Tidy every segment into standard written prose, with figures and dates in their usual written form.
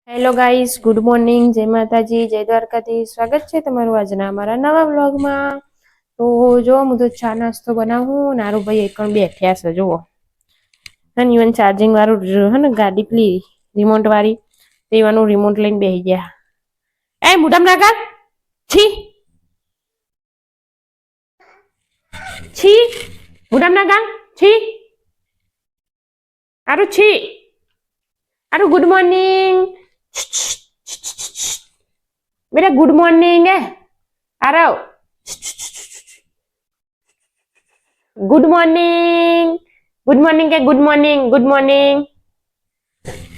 Hello guys, good morning, જય માતાજી, જય દ્વારકાથી. સ્વાગત છે તમારું આજના અમારા નવા વ્લોગમાં. તો જો હું તો ચા નાસ્તો બનાવું. નારું ભાઈ એક બેઠ્યા છે જુઓ. અને ઇવન ચાર્જિંગ વાળું હે ને ગાડી પેલી રિમોટ વાળી તેવાનું રિમોટ લઈને બેસી ગયા. એ મોઢામાં નાખા છી છી મોઢામાં નાખા છી આરું છી આરું ગુડ મોર્નિંગ બેટા ગુડ મોર્નિંગ હે આરવ ગુડ મોર્નિંગ કે ગુડ મોર્નિંગ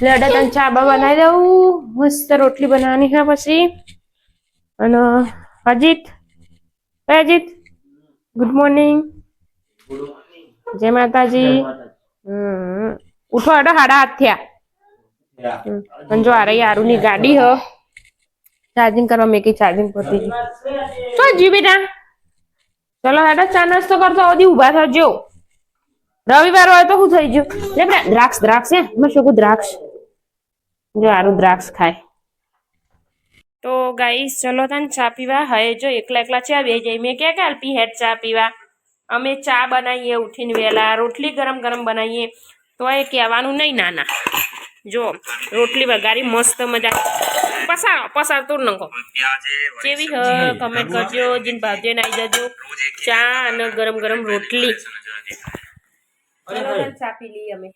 લડા તને ચા બનાવી દઉં. મસ્ત રોટલી બનાવવાની છે પછી. અને અજીત ગુડ મોર્નિંગ, જય માતાજી. ઉઠો હડો 7:30 થયા. જો આ રહી આરુની ગાડી હ ચાર્જિંગ કરવા મેં કઈ ચાર્જિંગ કરતી તો જી બેટા ચલો હેડો ચા નાસ્તો કરતો ઓદી ઉભા થજો. રવિવાર હોય તો શું થઈ ગયું લે બેટા દ્રાક્ષ હે મેં શું દ્રાક્ષ જો આરું દ્રાક્ષ ખાય. તો ગાઈસ ચલો તને ચા પીવા હે જો એકલા ચા બે જાય મેં ક્યાં કાલપી હેડ ચા પીવા. અમે ચા બનાવીએ ઉઠીને વેલા રોટલી ગરમ બનાવીએ તો એ કહેવાનું નહીં નાના. જો રોટલી વઘારી મસ્ત મજા પસાર તોડ નાખો કેવી હ કમેન્ટ કરજો. જીન ભાવજો ને આવી જજો ચા અને ગરમ રોટલી. ચા પી લઈએ અમે.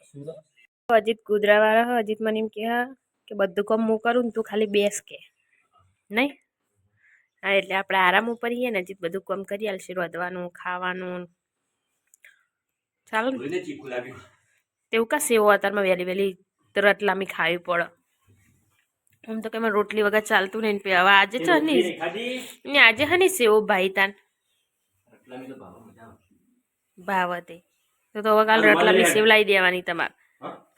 અજીત કુદરા વાળા અજીત મને એમ કે બધું કામ હું કરું ને તું ખાલી બેસ કે નહીં. હા એટલે આપણે આરામ ઉપર ને અજીત બધું કામ કરી આલશે રોધવાનું ખાવાનું ચાલો તેવું કા સેવો અત્યારમાં વહેલી રતલામી ખાવી પડે. આમ તો કે રોટલી વગર ચાલતું નહીં. હવે આજે તો ને આજે હની સેવો ભાઈ તાન ભાવતે તો હવે કાલ રતલામી સેવ લાવી દેવાની. તમારે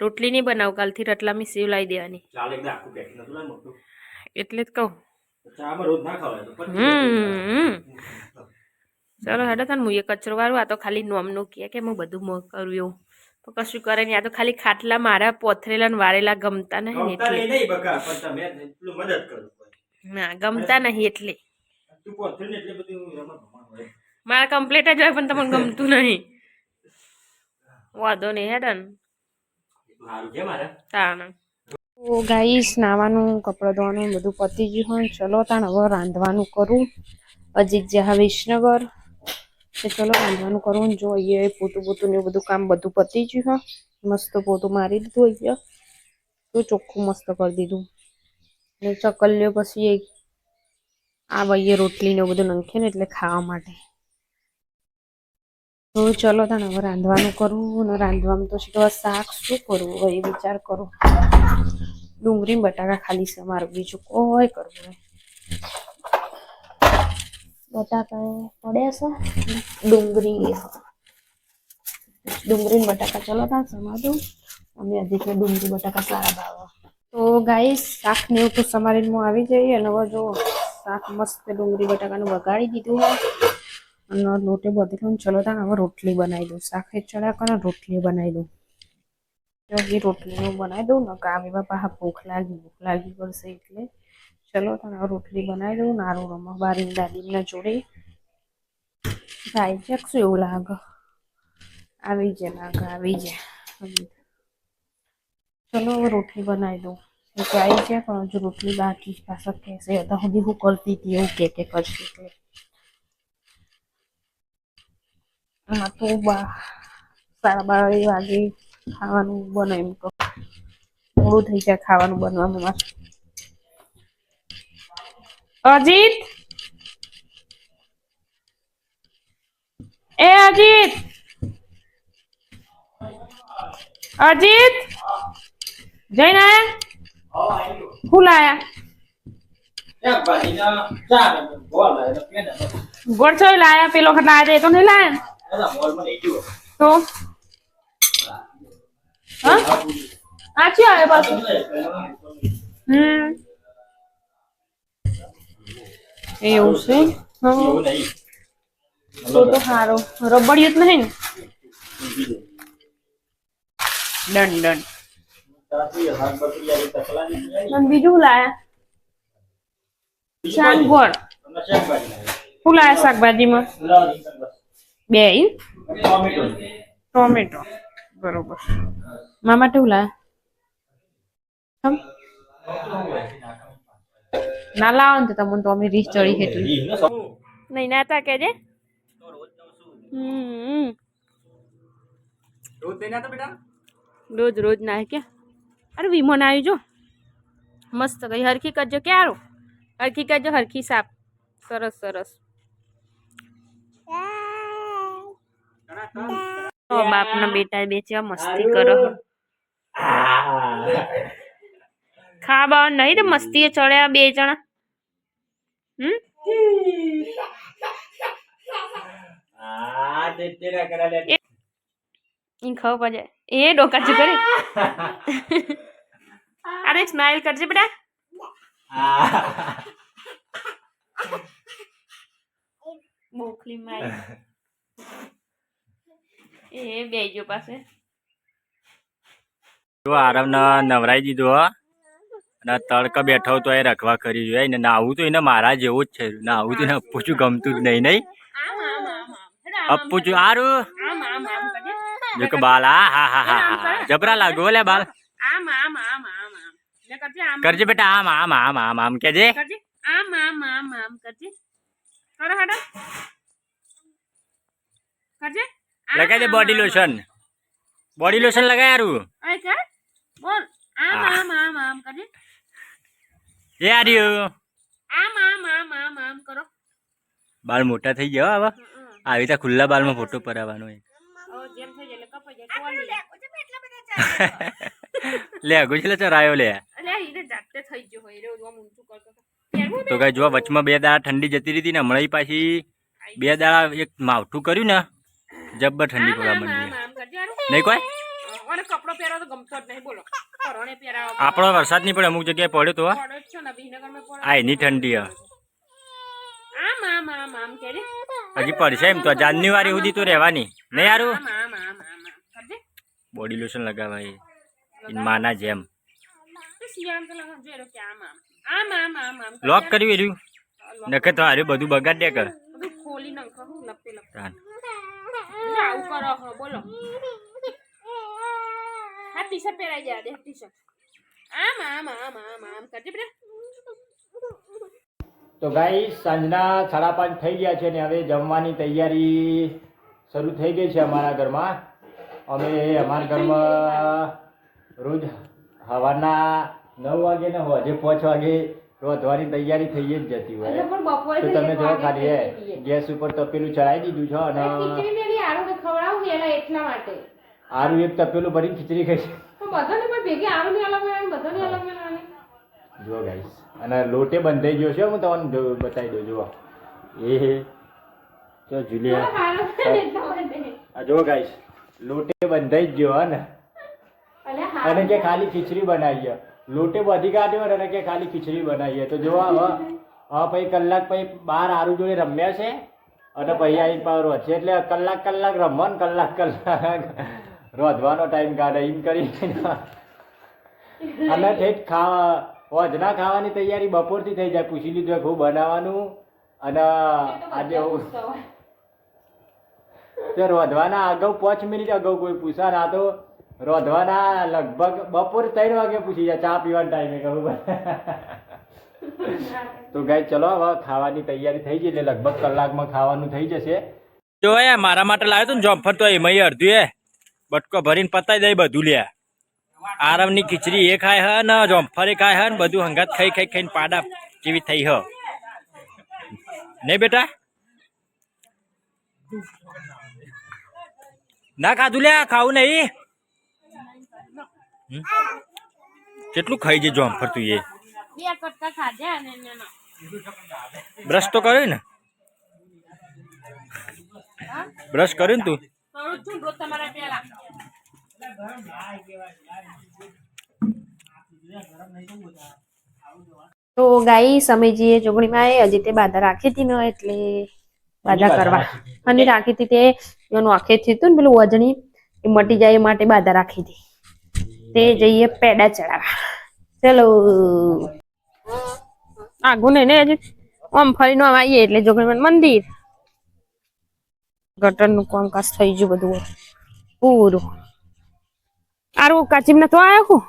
રોટલી નહીં બનાવ કાલથી રતલામી સેવ લાવી દેવાની. એટલે જ કહું. ચલો હેડો તને હું એ કચરો વાળું. આ તો ખાલી નોમનું કે હું બધું કરું એવું તો કશું કરે નહીં. આ તો ખાલી ખાટલા મારા પોથરેલા ને વારેલા ગમતા નહીં એટલે ના ગમતા નહીં એટલે મારા કમ્પ્લીટ જ હોય પણ તમને ગમતું નહીં. વાંધો નહીં હેડન તો ગાઈસ નાવાનું કપડાં ધોવાનું બધું પતી ગયું હોય. ચલો તાણ હવે રાંધવાનું કરું. અજીત જ્યાં વિસનગર ચલો રાંધવાનું કરું. જોઈએ પોતું ને એવું બધું કામ બધું પતી ગયું હોય. મસ્ત પોતું મારી દીધું હોય તો ચોખ્ખું મસ્ત કરી દીધું. અને ચકલ્યો પછી આ વહીએ રોટલી ને બધું નાખે ને એટલે ખાવા માટે. તો ચલો તાણ હવે રાંધવાનું કરું. અને રાંધવામાં તો છે શાક શું કરવું હવે એ વિચાર કરું. ડુંગળી બટાકા ખાલી છે મારું, બીજું કોઈ કરવું નહીં. બટાકા પડ્યા છે ડુંગળી બટાકા ચલો ત્યાં સમાતું. અમે હજી કે ડુંગળી બટાકા સારા ભાવ. તો ગાઈસ શાક ને એવું તો સમારીને આવી જઈએ. અને હવે જો શાક મસ્ત ડુંગળી બટાકાનું વગાડી દીધું હોય અને લોટે બધું. ચલો ત્યાં હવે રોટલી બનાવી દઉં. શાક ચડા કરો રોટલી બનાવી દઉં. રોટલીનું બનાવી દઉં ને કાવી બાપા ભૂખ લાગી પડશે એટલે ચલો તને રોટલી બનાવી દઉં. નારું રમવા બારી દાદીના જોડે ગાય શકશું એવું લાગે. આવી જાય ચલો હવે રોટલી બનાવી દઉં. આવી જાય પણ હજુ રોટલી બાકી પાછળ કહેશે અત્યાર સુધી હું કરતી હતી એવું કે કરશે એટલે હા તો 12:30 વાગે ખાવાનું બને એમ તો મોડું થઈ જાય ખાવાનું બનવામાં મારે. અજીત જઈને આયા ફૂલ આયા ગોળ છો લાયા પેલો ખટ લાયા તો નહીં લાયા તો આછી આવે પાછું. એવું છે તો સારો રબડિયું જ નહીં ને. ડન અને બીજું લાયા શાક ગોળ શું લાયા શાકભાજીમાં બે ટોમેટો બરોબર મા માટે શું લાયા ના લાવો ને તમને તો અમે રીસ ચડી એટલી નહીં નાતા કે જે રોજ રોજ ના કે અરે વિમોન આવી જો મસ્ત કઈ હરખી કરજો ક્યારો હરખી કરજો હરખી સાપ સરસ સરસ બાપ ના બેટા બેચ્યા મસ્તી કરો ખાવા નહીં તો મસ્તી ચડ્યા બે જણા ખબર પડે એ ડોકા ચુ કરે અરે સ્માઈલ કરજે બેટા મોકલી મારી એ બેજો પાસે જો આરામ નવરાઈ દીધો અને તડકા બેઠો તો એ રખવા કરી જોઈએ ને નાવું તો એને મારા જેવું જ છે નાવું તો એને અપ્પુચું ગમતું જ નહીં નહીં અપ્પુચું આરું જો કે બાલ હા હા હા હા જબરા લાગો લે બાલ કરજે બેટા આમ આમ આમ આમ આમ કેજે આમ આમ આમ આમ કરજે કરો હડો કરજે લગાઈ દે બોડી લોશન લગાય આરું આય કર બોલ આમ આમ આમ આમ કરજે એ આર્યું આમ આમ આમ આમ આમ કરો બાલ મોટા થઈ ગયા હવે આવી રીતે ખુલ્લા બાલમાં ફોટો પડાવવાનો જેમ થઈ જાય કપાઈ જાય લે ગુજલે ચરાયો લે જાતે થઈ ગયો હોય રે ઓમ ઊંચું કરતો તો કઈ જો વચમાં 2 દાડા ઠંડી જતી રહી હતી ને હમણાં પાછી 2 દાડા એક માવઠું કર્યું ને જબ્બર ઠંડી પડવા માંડી નહીં કોઈ અને કપડો પહેરો તો ગમતો જ નહીં બોલો પરણે પહેરાવો આપણો વરસાદ નહીં પડે અમુક જગ્યાએ પડ્યો તો પડે છે ને વિનગરમાં પડે આ એની ઠંડી આમ આમ આમ આમ કે રે હજી પડશે એમ તો જાન્યુઆરી સુધી તો રહેવાની નહીં યારું આમ આમ આમ આમ કરજે બોડી લોશન લગાવાય માના જેમ સિયામ તો લગન જોરો કે આમ આમ આમ આમ આમ લોક કરી રહ્યું નકે તો હારે બધું બગાડ દે કર બધું ખોલી નાખો હું લપે લપે આવું કરો હો બોલો હા ટી-શર્ટ પહેરાઈ જા દે ટી-શર્ટ આમ આમ આમ આમ આમ કરજે બેટા તો ગાઈસ સાંજના 5:30 થઈ ગયા છે ને હવે જમવાની તૈયારી શરૂ થઈ ગઈ છે અમારા ઘરમાં અમે અમારા ઘરમાં રોજ સવારના 9 વાગે ને હોજે 5 વાગે રોધવાની તૈયારી થઈ જ જતી હોય તો તમે જો ખાલી ગેસ ઉપર તપેલું ચડાવી દીધું છે અને ખીચડી મેલી આરું કે ખવડાવું એલા એટલા માટે આરું એક તપેલું ભરીને ખીચડી ખાઈ તો બધાને પણ ભેગી આરું ની અલગ મેળવાની બધાની અલગ મેળવાની જો ગાઈસ અને લોટે બંધાઈ ગયો છે હું તમને બતાવી દઉં જો એ તો જુલિયા આ જો ગાઈસ લોટે બંધાઈ જ ગયો ને અને કે ખાલી ખીચડી બનાવીએ લોટે બધી કાઢ્યો અને કે ખાલી ખીચડી બનાવીએ તો જો હવે પછી કલાક પછી બહાર આરું જોડે રમ્યા છે અને પછી આવીને પાવ રોજ છે એટલે કલાક રમવાનું કલાક રોધવાનો ટાઈમ કાઢે એમ કરી અને ઠેઠ હોજના ખાવાની તૈયારી બપોરથી થઈ જાય પૂછી લીધું ખૂબ બનાવવાનું અને આજે તો રોધવાના અગાઉ 5 મિનિટ અગાઉ કોઈ પૂછા ના તો રોધવાના લગભગ બપોર 3 વાગે પૂછી જાય ચા પીવાના ટાઈમે કહું તો ગાય ચલો હવે ખાવાની તૈયારી થઈ ગઈ એટલે લગભગ કલાકમાં ખાવાનું થઈ જશે જો મારા માટે લાવ્યો તો ને જોમફર તો એમાં અડધું એ બટકો ભરીને પતાવી દઈ બધું લે આરામની ખીચડી એ ખાય હ ને જોમફરે ખાય હ ને બધું હંગાત ખાઈને પાડા જેવી થઈ હ નહીં બેટા ના ખાધું લે ખાવું નહીં કેટલું ખાઈ જાય જોમફર તું એ બે કટકા ખાધા અને બ્રશ તો કર્યો ને બ્રશ કર્યું ને તું કરું છું રોજ તમારા પેલા તો ગાઈસ અમે જે જોગણીમાં હજી તે બાધા રાખી હતી ને એટલે બાધા કરવા અને રાખી હતી તે એનું આખે થયું હતું ને પેલું વજણી એ મટી જાય એ માટે બાધા રાખી હતી તે જઈએ પેડા ચડાવવા. ચલો આગું ને હજી આમ ફરીને આવીએ એટલે જોગણીમાનું મંદિર. ગટરનું કામકાજ થઈ ગયું બધું પૂરું. આરું કાચીમ નતો આવ્યો હું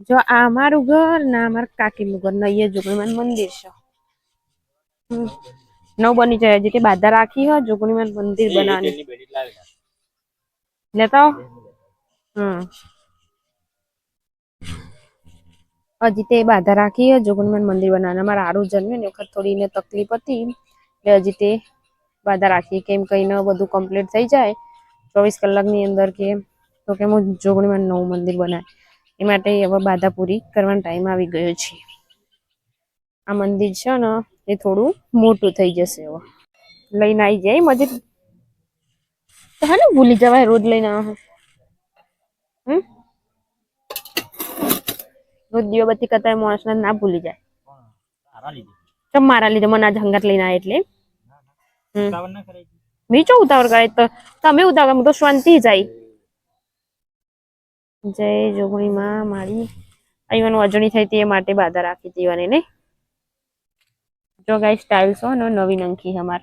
જો આ મારું ઘર ના અમારા કાકીનું ઘર ને અહીંયા જોગણીમાનું મંદિર છે. નવ બની જાય હજી કે બાધા રાખી હોય જોગણીમાનું મંદિર બનાવવાની લેતા હજી તે બાધા રાખી હોય જોગણીમાનું મંદિર બનાવવાના. અમારા આરું જન્મે ને વખત થોડી ને તકલીફ હતી એટલે હજી તે બાધા રાખી કેમ કઈ ન બધું કમ્પ્લીટ થઈ જાય 24 કલાકની અંદર કે તો કે હું જોગણીમાનું નવું મંદિર બનાવે એ માટે હવે બાધા પૂરી કરવાનો ટાઈમ આવી ગયો છે. આ મંદિર છે ને એ થોડું મોટું થઈ જશે હવે લઈને આવી જાય મજે હે ને ભૂલી જવાય રોજ લઈને આવે રોજ દીવાબત્તી કરતા માણસને ના ભૂલી જાય. ચમ મારા લીધે મને આ જંગત લઈને આવે એટલે મેં ચો ઉતાવળ કરે તો તમે ઉતાવળ હું તો શાંતિ જાય. જય જોગણીમાં મારી અહીંવાનું અજણી થઈ તે માટે બાધા રાખી દેવાની ને જો ગાઈ સ્ટાઇલ છો ને નવી નંખી અમાર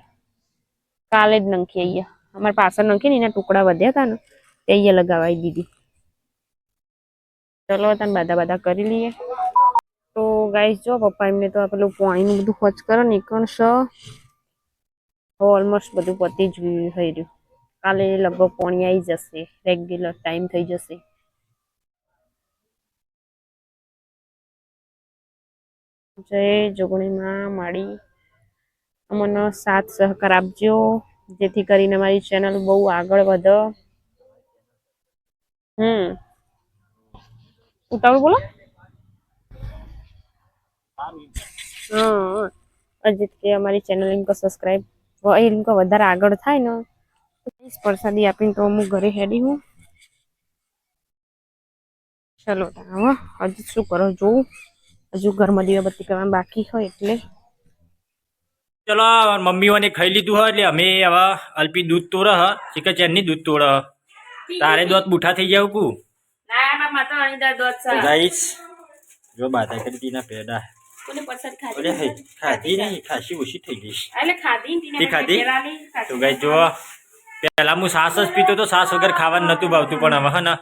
કાલે જ નંખી અહીંયા અમારે પાછળ નંખી ને એના ટુકડા વધ્યા હતા ને તે અહીંયા લગાવાઈ દીધી. ચલો તને બાધા કરી લઈએ. તો ગાઈસ જો પપ્પા એમને તો પેલું પાણીનું બધું ખોચ કરો ને એકણ શ ઓલમોસ્ટ બધું પતી જ થઈ રહ્યું. કાલે લગભગ પાણી આવી જશે રેગ્યુલર ટાઈમ થઈ જશે. જય જોગણીમાં માડી અમને સાથ સહકાર આપજો જેથી કરીને મારી ચેનલ બહુ આગળ વધે. ઉતાવળ બોલો હા અજીત કે અમારી ચેનલ ઇનકો સબસ્ક્રાઇબ ઇનકો વધારે આગળ થાય ને પ્રસાદી આપીને તો હું ઘરે હેડી હું. ચલો હવે હજી શું કરો જોઉં હજુ ઘરમાં દીવાબત્તી કરવાનું બાકી હોય એટલે ચલો મમ્મીઓને ખાઈ લીધું હોય એટલે અમે હવે અલ્પી દૂધ તોડે હ ચીકર ચેનની દૂધ તોડે તારે દોત બુઠા થઈ જાવ કુ ગાઈસ જો બાધા કરી દીના પેડા ખાધી નહીં ખાસી ઓછી થઈ ગઈ તે ખાધી તો ગાઈ જો પેલા હું સાસ જ પીતો તો સાસ વગર ખાવાનું નતું ભાવતું પણ હવે હા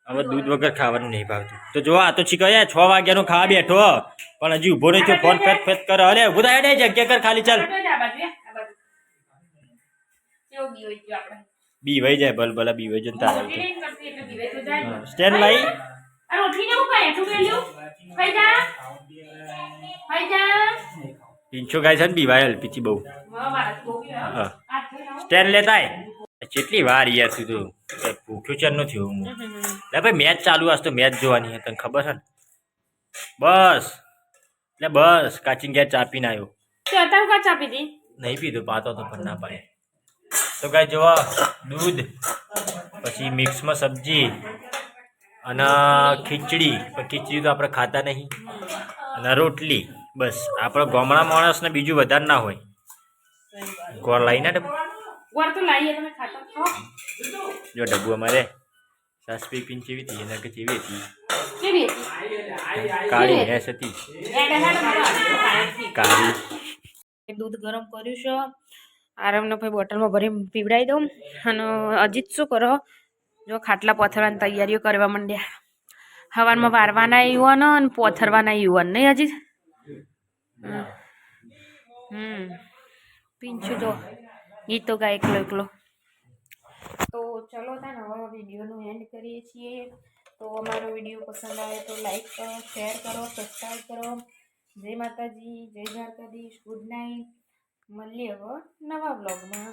હવે દૂધ વગર ખાવાનું નહીં ભાવતું. તો જો આ તો છીકયા 6 વાગ્યાનો ખાવા બેઠો પણ હજી ઉભો નહીં થયો ફોન ફેત ફેત કરે અરે ઉભો થાય ને જગ્યા કર ખાલી ચાલ બી વઈ જાય ભલ ભલા બી વઈ જાય તારે સ્ટેન્ડ લાઈ પિંચો ગાય છે ને બીવાય અલ્પીથી બહુ સ્ટેન્ડ લેતા કેટલી વાર યાર તું તો ભૂખ્યો ચાર નો થયો હું એટલે ભાઈ મેચ ચાલુ હશે તો મેચ જોવાની તને ખબર છે ને બસ એટલે બસ કાચીન ગયા ચા પીને આવ્યો નહીં પીધો પાતો તો પણ ના પાડે તો ગાય જોવા દૂધ પછી મિક્સમાં સબ્જી અને ખીચડી પણ ખીચડી તો આપણે ખાતા નહીં અને રોટલી બસ આપણે ગામડા માણસને બીજું વધારે ના હોય ગોળ લાવીને જો ડબ્બુ અમારે સાસપી પીન ચેવી હતી એના કે ચેવી હતી કાળી ભેંસ હતી કાળી દૂધ ગરમ કર્યું છે આરામને ભાઈ બોટલમાં ભરી પીવડાવી દઉં અને અજીત શું કરો જો ખાટલા પથરવાની તૈયારીઓ કરવા માંડ્યા હવારમાં વારવાના યુવાનો અને પોથરવાના યુવાન નહીં અજીત પીંછું જો ગીતો ગાય એકલો તો ચલો તાને હવે વિડીયોનું એન્ડ કરીએ છીએ. તો અમારો વિડીયો પસંદ આવે તો લાઈક કરો શેર કરો સબસ્ક્રાઈબ કરો. જય માતાજી જય દ્વારકાધીશ ગુડ નાઇટ મળીએ હવે નવા બ્લોગમાં.